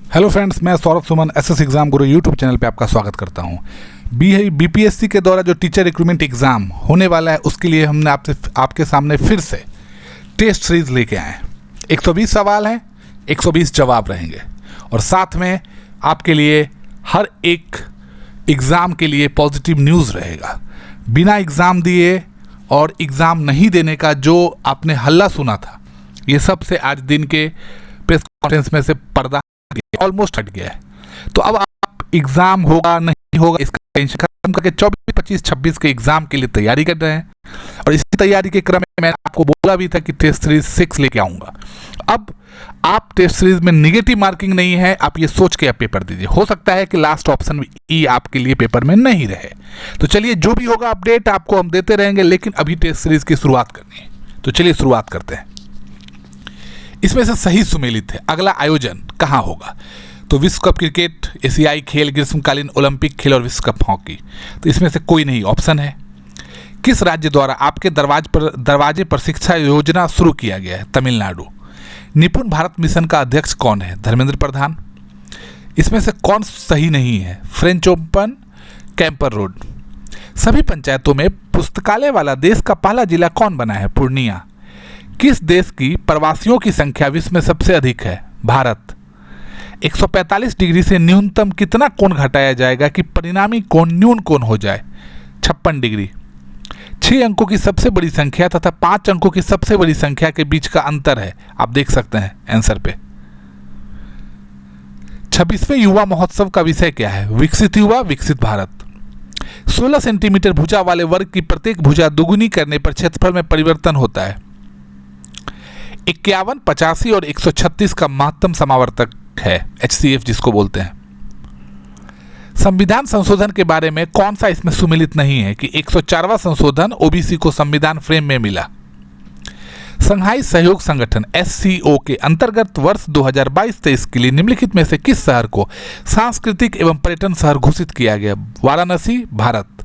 Hello friends, मैं Saurabh Suman SS exam गुरु YouTube channel पे आपका स्वागत करता हूं। बीपीएससी के द्वारा जो टीचर रिक्रूटमेंट एग्ज़ाम होने वाला है उसके लिए हमने आपके सामने फिर से टेस्ट सीरीज लेके आए हैं। 120 सवाल हैं, 120 जवाब रहेंगे और साथ में आपके लिए हर एक एग्ज़ाम के लिए पॉजिटिव न्यूज़ रहेगा। बिना एग्ज़ाम दिए और एग्ज़ाम नहीं देने का जो आपने हल्ला सुना था, ये सब से आज दिन के प्रेस कॉन्फ्रेंस में से पर्दा ऑलमोस्ट हट गया है। तो अब आप एग्ज़ाम होगा नहीं होगा इसका टेंशन खत्म करके 24, 25, 26 के एग्ज़ाम के लिए तैयारी कर रहे हैं। और इसी तैयारी के क्रम में मैंने आपको बोला भी था कि टेस्ट सीरीज 6 लेके आऊँगा। अब आप टेस्ट सीरीज में निगेटिव मार्किंग नहीं है, आप ये सोच के आप पेपर दीजिए। हो सकता है कि लास्ट ऑप्शन ई आपके लिए पेपर में नहीं रहे। तो चलिए, जो भी होगा अपडेट आपको हम देते रहेंगे, लेकिन अभी टेस्ट सीरीज की शुरुआत करनी है। तो चलिए शुरुआत करते हैं। इसमें से सही सुमेलित है अगला आयोजन कहाँ होगा। तो विश्व कप क्रिकेट, एशियाई खेल, ग्रीष्मकालीन ओलंपिक खेल और विश्व कप हॉकी। तो इसमें से कोई नहीं ऑप्शन है। किस राज्य द्वारा आपके दरवाजे पर शिक्षा योजना शुरू किया गया है। तमिलनाडु। निपुण भारत मिशन का अध्यक्ष कौन है। धर्मेंद्र प्रधान। इसमें से कौन सही नहीं है। French open, camper road. सभी पंचायतों में पुस्तकालय वाला देश का पहला जिला कौन बना है। पूर्णिया। किस देश की प्रवासियों की संख्या विश्व में सबसे अधिक है। भारत। 145 डिग्री से न्यूनतम कितना कोण घटाया जाएगा कि परिणामी कोण न्यून कोण हो जाए। 56 डिग्री। 6 अंकों की सबसे बड़ी संख्या तथा 5 अंकों की सबसे बड़ी संख्या के बीच का अंतर है। आप देख सकते हैं आंसर पे। 26वें युवा महोत्सव का विषय क्या है। विकसित युवा, विकसित भारत। 16 सेंटीमीटर भुजा वाले वर्ग की प्रत्येक भुजा दुगुनी करने पर क्षेत्रफल में परिवर्तन होता है। 51, 85 और 136 का महत्तम समावर्तक है, HCF जिसको बोलते हैं। संविधान संशोधन के बारे में कौन सा इसमें सुमेलित नहीं है कि 104वां संशोधन ओबीसी को संविधान फ्रेम में मिला। संघाई सहयोग संगठन SCO के अंतर्गत वर्ष 2022-23 के लिए निम्नलिखित में से किस शहर को सांस्कृतिक एवं पर्यटन शहर घोषित किया गया। वाराणसी, भारत।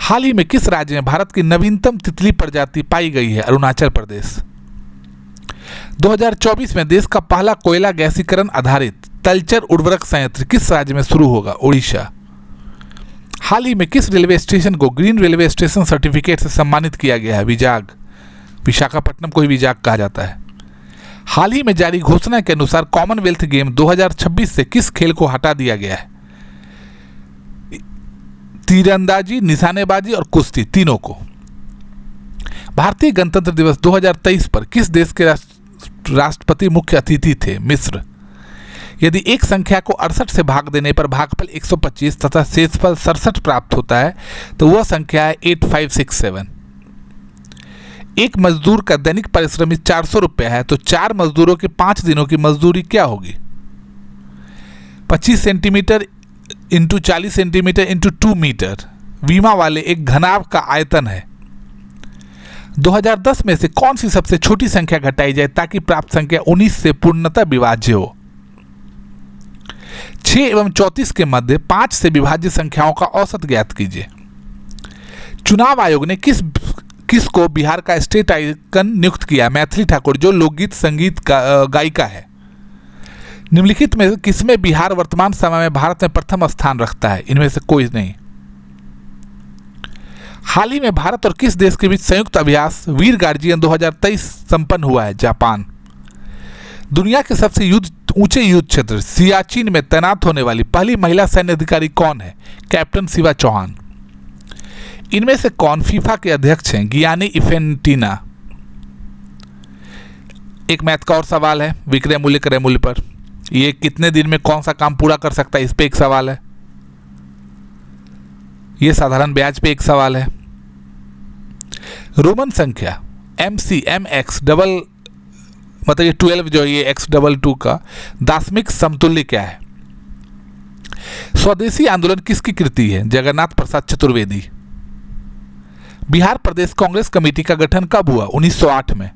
हाल ही में किस राज्य में भारत की नवीनतम तितली प्रजाति पाई गई है। अरुणाचल प्रदेश। 2024 में देश का पहला कोयला गैसीकरण आधारित तलचर उर्वरक संयंत्र किस राज्य में शुरू होगा। ओडिशा। हाल ही में किस रेलवे स्टेशन को ग्रीन रेलवे स्टेशन सर्टिफिकेट से सम्मानित किया गया है। विजाग। विशाखापट्टनम को ही विजाग कहा जाता है। हाल ही में जारी घोषणा के अनुसार कॉमनवेल्थ गेम 2026 से किस खेल को हटा दिया गया है। तीरंदाजी, निशानेबाजी और कुश्ती, तीनों को। भारतीय गणतंत्र दिवस 2023 पर किस देश के राष्ट्रपति मुख्य अतिथि थे। मिस्र। यदि एक संख्या को 68 से भाग देने पर भागफल 125 तथा शेषफल 67 प्राप्त होता है तो वह संख्या है 8567। एक मजदूर का दैनिक परिश्रम 400 रुपये है तो 4 मजदूरों के 5 दिनों की मजदूरी क्या होगी। 25 centimetre into 40 centimetre into 2 metre वीमा वाले एक घनाभ का आयतन है। 2010 में से कौन सी सबसे छोटी संख्या घटाई जाए ताकि प्राप्त संख्या 19 से पूर्णतः विभाज्य हो। 6 एवं 34 के मध्य 5 से विभाज्य संख्याओं का औसत ज्ञात कीजिए। चुनाव आयोग ने किस को बिहार का स्टेट आइकन नियुक्त किया। मैथिली ठाकुर, जो लोकगीत संगीत गायिका है। निम्नलिखित में किसमें बिहार वर्तमान समय में भारत में प्रथम स्थान रखता है। इनमें से कोई नहीं। हाल ही में भारत और किस देश के बीच संयुक्त अभ्यास वीर गार्जियन 2023 संपन्न हुआ है। जापान। दुनिया के सबसे ऊंचे युद्ध क्षेत्र सियाचिन में तैनात होने वाली पहली महिला सैन्य अधिकारी कौन है। कैप्टन शिवा चौहान। इनमें से कौन फीफा के अध्यक्ष हैं। गियानी इन्फेंटिनो। एक मैथ का और सवाल है विक्रय मूल्य क्रय मूल्य पर। ये कितने दिन में कौन सा काम पूरा कर सकता है, इस पे एक सवाल है। ये साधारण ब्याज पे एक सवाल है। रोमन संख्या MC MX डबल मतलब ये 12 जो है ये X22 का दार्शनिक समतुल्य क्या है। स्वदेशी आंदोलन किसकी कृति है। जगन्नाथ प्रसाद चतुर्वेदी। बिहार प्रदेश कांग्रेस कमेटी का गठन कब हुआ। 1908 में।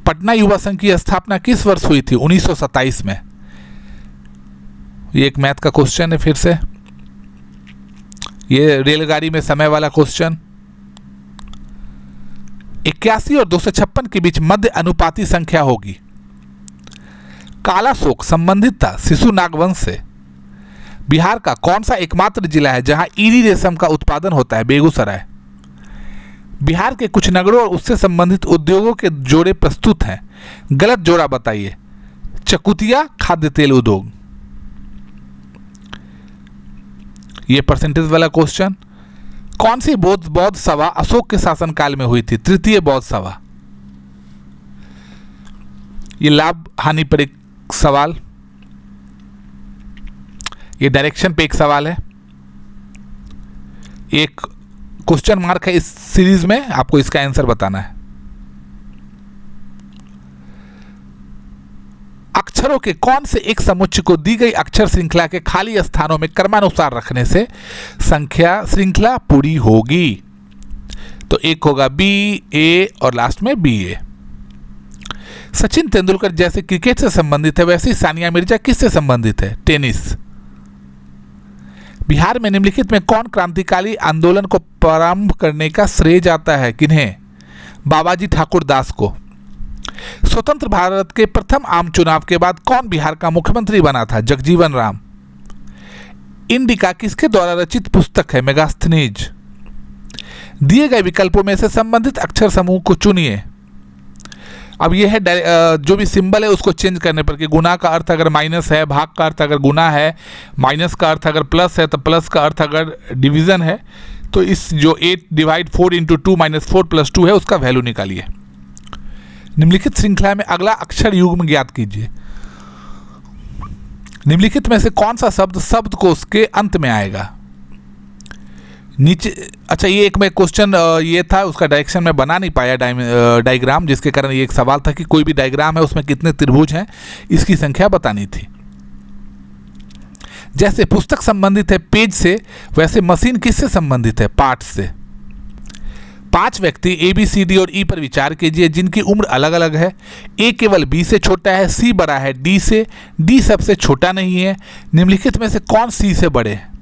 पटना युवा संघ की स्थापना किस वर्ष हुई थी। 1927 में। ये एक मैथ का क्वेश्चन है फिर से। ये रेलगाड़ी में समय वाला क्वेश्चन। 81 और 256 के बीच मध्य अनुपाती संख्या होगी। काला शोक संबंधित था शिशु नागवंश से। बिहार का कौन सा एकमात्र जिला है जहां ईरी रेशम का उत्पादन होता है? बेगूसराय। बिहार के कुछ नगरों और उससे संबंधित उद्योगों के जोड़े प्रस्तुत हैं, गलत जोड़ा बताइए। चकुतिया खाद्य तेल उद्योग। यह परसेंटेज वाला क्वेश्चन। कौन सी बौद्ध सभा अशोक के शासनकाल में हुई थी? तृतीय बौद्ध सभा। ये लाभ हानि पर एक सवाल, ये डायरेक्शन पे एक सवाल है, एक क्वेश्चन मार्क है इस सीरीज में, आपको इसका आंसर बताना है। अक्षरों के कौन से एक समुच्चय को दी गई अक्षर श्रृंखला के खाली स्थानों में क्रमानुसार रखने से संख्या श्रृंखला पूरी होगी? तो एक होगा बी ए और लास्ट में बी ए। सचिन तेंदुलकर जैसे क्रिकेट से संबंधित है वैसे ही सानिया मिर्जा किससे संबंधित है? टेनिस। बिहार में निम्नलिखित में कौन क्रांतिकारी आंदोलन को प्रारंभ करने का श्रेय जाता है? किन्हें? बाबाजी ठाकुर दास को। स्वतंत्र भारत के प्रथम आम चुनाव के बाद कौन बिहार का मुख्यमंत्री बना था? जगजीवन राम। इंडिका किसके द्वारा रचित पुस्तक है? मेगास्थनीज। दिए गए विकल्पों में से संबंधित अक्षर समूह को चुनिए। अब यह है जो भी सिंबल है उसको चेंज करने पर, कि गुना का अर्थ अगर माइनस है, भाग का अर्थ अगर गुना है, माइनस का अर्थ अगर प्लस है, तो प्लस का अर्थ अगर डिवीजन है, तो इस जो 8 डिवाइड 4 इंटू 2 माइनस 4 प्लस 2 है उसका वैल्यू निकालिए। निम्नलिखित श्रृंखला में अगला अक्षर युग्म ज्ञात कीजिए। निम्नलिखित में से कौन सा शब्द शब्दकोश के अंत में आएगा? नीचे, अच्छा ये एक में क्वेश्चन ये था, उसका डायरेक्शन में बना नहीं पाया डायग्राम, जिसके कारण ये एक सवाल था कि कोई भी डायग्राम है उसमें कितने त्रिभुज हैं, इसकी संख्या बतानी थी। जैसे पुस्तक संबंधित है पेज से, वैसे मशीन किससे संबंधित है? पार्ट्स से। 5 व्यक्ति ए बी सी डी और ई पर विचार कीजिए जिनकी उम्र अलग अलग है। ए केवल बी से छोटा है, सी बड़ा है डी से, डी सबसे छोटा नहीं है। निम्नलिखित में से कौन सी से बड़े है?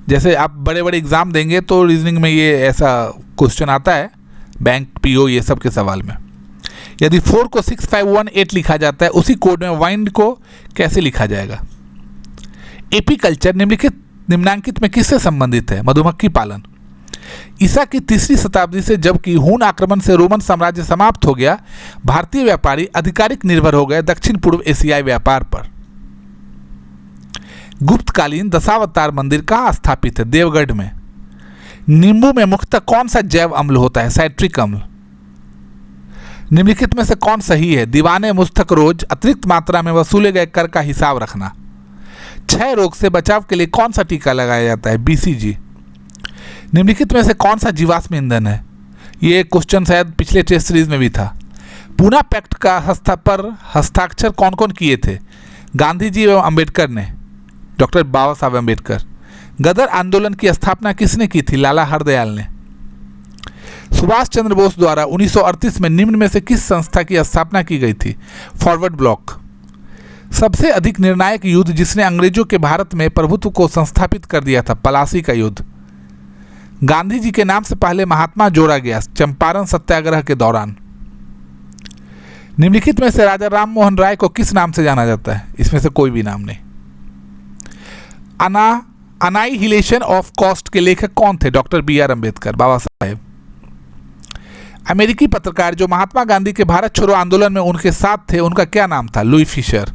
जैसे आप बड़े बड़े एग्जाम देंगे तो रीजनिंग में ये ऐसा क्वेश्चन आता है, बैंक पीओ ये सब के सवाल में। यदि 4 को 6518 लिखा जाता है, उसी कोड में वाइंड को कैसे लिखा जाएगा? एपीकल्चर निम्नांकित में किससे संबंधित है? मधुमक्खी पालन। ईसा की 3री शताब्दी से जबकि हून आक्रमण से रोमन साम्राज्य समाप्त हो गया, भारतीय व्यापारी आधिकारिक निर्भर हो गए दक्षिण पूर्व एशियाई व्यापार पर। गुप्तकालीन दशावतार मंदिर कहाँ स्थापित है? देवगढ़ में। नींबू में मुख्यतः कौन सा जैव अम्ल होता है? साइट्रिक अम्ल। निम्नलिखित में से कौन सही है? दीवाने मुस्तक रोज अतिरिक्त मात्रा में वसूले गए कर का हिसाब रखना। क्षय रोग से बचाव के लिए कौन सा टीका लगाया जाता है? बीसीजी। निम्नलिखित में से कौन सा जीवाश्म ईंधन है? ये क्वेश्चन शायद पिछले टेस्ट सीरीज में भी था। पूना पैक्ट का हस्ताक्षर कौन कौन किए थे? गांधी जी एवं अम्बेडकर ने, डॉक्टर बाबा साहब अम्बेडकर। गदर आंदोलन की स्थापना किसने की थी? लाला हरदयाल ने। सुभाष चंद्र बोस द्वारा 1938 में निम्न में से किस संस्था की स्थापना की गई थी? Forward block. सबसे अधिक निर्णायक युद्ध जिसने अंग्रेजों के भारत में प्रभुत्व को संस्थापित कर दिया था? पलासी का युद्ध। गांधी जी के नाम से पहले महात्मा जोड़ा गया चंपारण सत्याग्रह के दौरान। निम्नलिखित में से राजा राम मोहन राय को किस नाम से जाना जाता है? इसमें से कोई भी नाम नहीं। अनाइहिलेशन ऑफ कॉस्ट के लेखक कौन थे? Doctor B are Ambedkar, Baba Saheb. अमेरिकी पत्रकार जो महात्मा गांधी के भारत छोड़ो आंदोलन में उनके साथ थे, उनका क्या नाम था? Louis Fischer.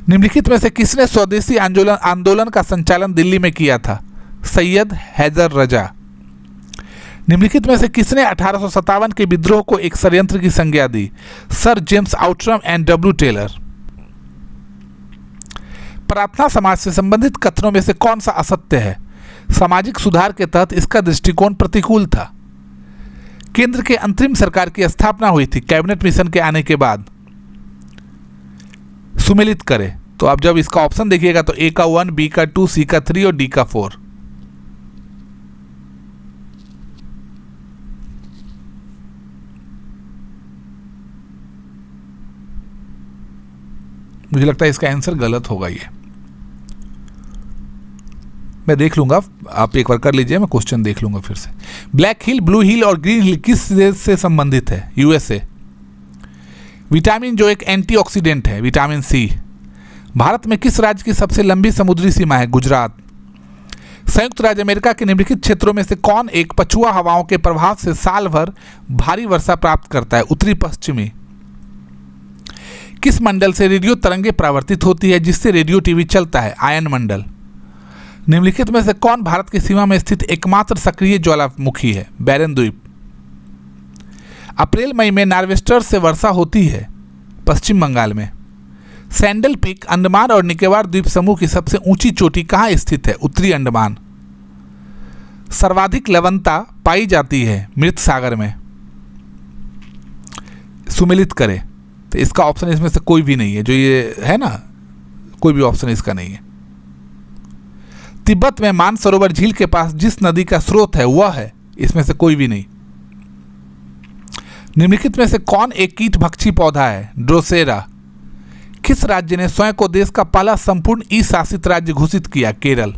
निम्नलिखित में से किसने स्वदेशी आंदोलन का संचालन दिल्ली में किया था? सैयद हैदर रजा। निम्नलिखित में से किसने 1857 के विद्रोह को एक षड्यंत्र की संज्ञा दी? Sir James Outram and W Taylor. Prarthana Samaj से संबंधित कथनों में से कौन सा असत्य है? सामाजिक सुधार के तहत इसका दृष्टिकोण प्रतिकूल था। केंद्र के अंतरिम सरकार की स्थापना हुई थी कैबिनेट मिशन के आने के बाद। सुमेलित करें, तो आप जब इसका ऑप्शन देखिएगा तो ए का 1, बी का 2, सी का 3 और डी का 4। मुझे लगता है इसका आंसर गलत होगा। ये मैं देख लूंगा, आप एक बार कर लीजिए, मैं क्वेश्चन देख लूंगा फिर से। ब्लैक हिल, ब्लू हिल और ग्रीन हिल किस देश से संबंधित है? यूएसए। विटामिन जो एक एंटीऑक्सीडेंट है, विटामिन सी। भारत में किस राज्य की सबसे लंबी समुद्री सीमा है? गुजरात। संयुक्त राज्य अमेरिका के निम्नलिखित क्षेत्रों में से कौन एक पछुआ हवाओं के प्रभाव से साल भर भारी वर्षा प्राप्त करता है? उत्तरी पश्चिमी। किस मंडल से रेडियो तरंगें परावर्तित होती है जिससे रेडियो टीवी चलता है? आयन मंडल। निम्नलिखित में से कौन भारत की सीमा में स्थित एकमात्र सक्रिय ज्वालामुखी है? बैरन द्वीप। अप्रैल मई में नार्वेस्टर से वर्षा होती है? पश्चिम बंगाल में। सैंडल पीक अंडमान और निकोबार द्वीप समूह की सबसे ऊंची चोटी कहाँ स्थित है? उत्तरी अंडमान। सर्वाधिक लवणता पाई जाती है मृत सागर में। सुमेलित करें, तो इसका ऑप्शन इसमें से कोई भी नहीं है, जो ये है ना, कोई भी ऑप्शन इसका नहीं है। तिब्बत में मानसरोवर झील के पास जिस नदी का स्रोत है वह है? इसमें से कोई भी नहीं। निम्नलिखित में से कौन एक कीट भक्षी पौधा है? ड्रोसेरा। किस राज्य ने स्वयं को देश का पहला संपूर्ण ई शासित राज्य घोषित किया? केरल।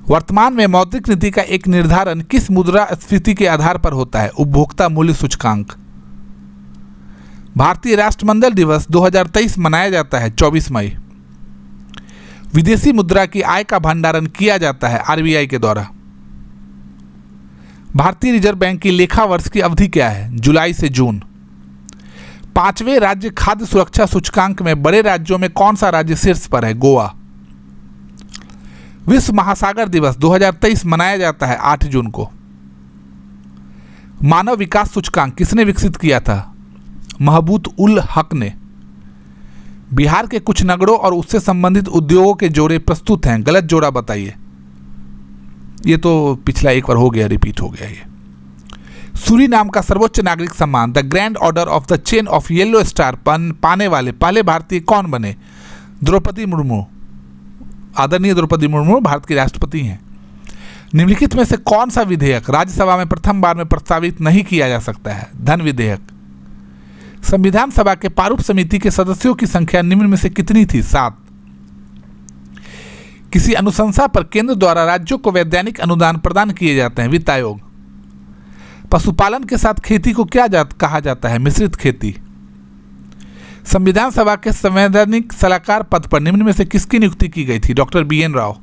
वर्तमान में मौद्रिक नीति का एक निर्धारण किस मुद्रास्फीति के आधार पर होता है? उपभोक्ता मूल्य सूचकांक। भारतीय राष्ट्रमंडल दिवस 2023 मनाया जाता है 24 मई। विदेशी मुद्रा की आय का भंडारण किया जाता है आरबीआई के द्वारा। भारतीय रिजर्व बैंक की लेखा वर्ष की अवधि क्या है? जुलाई से जून। 5वें राज्य खाद्य सुरक्षा सूचकांक में बड़े राज्यों में कौन सा राज्य शीर्ष पर है? गोवा। विश्व महासागर दिवस 2023 मनाया जाता है 8 जून को। मानव विकास सूचकांक किसने विकसित किया था? महबूत उल हक ने। बिहार के कुछ नगरों और उससे संबंधित उद्योगों के जोड़े प्रस्तुत हैं, गलत जोड़ा बताइए। ये तो पिछला एक बार हो गया, रिपीट हो गया ये। सूरीनाम का सर्वोच्च नागरिक सम्मान the grand order of the chain of yellow star पाने वाले पहले भारतीय कौन बने? द्रौपदी मुर्मू। आदरणीय द्रौपदी मुर्मू भारत की राष्ट्रपति हैं। निम्नलिखित में से कौन सा विधेयक राज्यसभा में प्रथम बार में प्रस्तावित नहीं किया जा सकता है? धन विधेयक। संविधान सभा के प्रारूप समिति के सदस्यों की संख्या निम्न में से कितनी थी? 7। किसी अनुशंसा पर केंद्र द्वारा राज्यों को वैधानिक अनुदान प्रदान किए जाते हैं? वित्त आयोग। पशुपालन के साथ खेती को क्या कहा जाता है? मिश्रित खेती। संविधान सभा के संवैधानिक सलाहकार पद पर निम्न में से किसकी नियुक्ति की गई थी? Doctor BN Rao.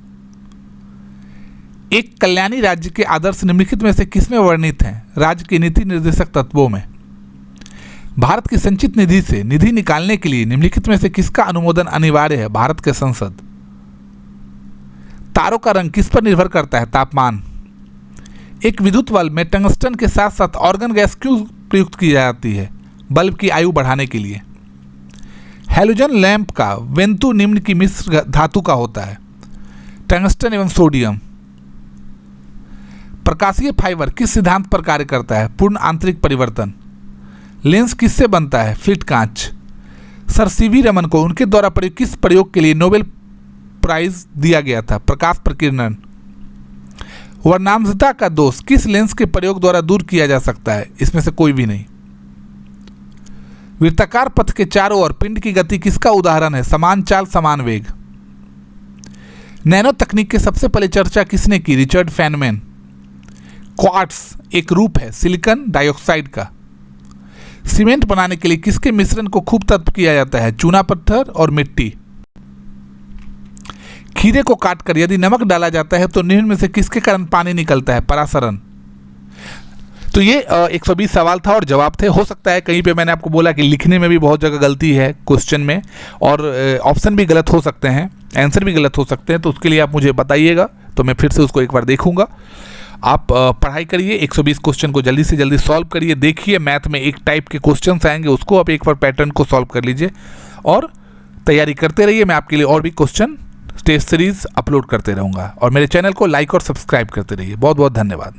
एक कल्याणी राज्य के आदर्श निम्नलिखित में से किसमें वर्णित हैं? राज्य के नीति निर्देशक तत्वों में। भारत की संचित निधि से निधि निकालने के लिए निम्नलिखित में से किसका अनुमोदन अनिवार्य है? भारत के संसद। तारों का रंग किस पर निर्भर करता है? तापमान। एक विद्युत बल्ब में टंगस्टन के साथ साथ ऑर्गन गैस क्यों प्रयुक्त की जाती है? बल्ब की आयु बढ़ाने के लिए। हैलोजन लैंप का वेंतु निम्न की मिश्र धातु का होता है? टंगस्टन एवं सोडियम। प्रकाशीय फाइबर किस सिद्धांत पर कार्य करता है? पूर्ण आंतरिक परिवर्तन। लेंस किससे बनता है? फ्लिट कांच। सर CV रमन को उनके द्वारा प्रयुक्त किस प्रयोग के लिए नोबेल प्राइज दिया गया था? प्रकाश प्रकीर्णन। वर्णांशता का दोष किस लेंस के प्रयोग द्वारा दूर किया जा सकता है? इसमें से कोई भी नहीं। वृत्ताकार पथ के चारों ओर पिंड की गति किसका उदाहरण है? समान चाल समान वेग। नैनो तकनीक की सबसे पहले चर्चा किसने की? Richard Feynman. क्वार्ट्स एक रूप है सिलिकॉन डाइऑक्साइड का। सीमेंट बनाने के लिए किसके मिश्रण को खूब तत्व किया जाता है? चूना पत्थर और मिट्टी। खीरे को काटकर यदि नमक डाला जाता है तो निम्न में से किसके कारण पानी निकलता है? परासरण। तो ये 120 सवाल था और जवाब थे। हो सकता है कहीं पे मैंने आपको बोला कि लिखने में भी बहुत जगह गलती है क्वेश्चन में, और ऑप्शन भी गलत हो सकते हैं, आंसर भी गलत हो सकते हैं, तो उसके लिए आप मुझे बताइएगा, तो मैं फिर से उसको एक बार देखूंगा। आप पढ़ाई करिए, 120 क्वेश्चन को जल्दी से जल्दी सॉल्व करिए। देखिए मैथ में एक टाइप के क्वेश्चंस आएंगे, उसको आप एक बार पैटर्न को सॉल्व कर लीजिए और तैयारी करते रहिए। मैं आपके लिए और भी क्वेश्चन टेस्ट सीरीज अपलोड करते रहूँगा, और मेरे चैनल को लाइक और सब्सक्राइब करते रहिए। बहुत बहुत धन्यवाद।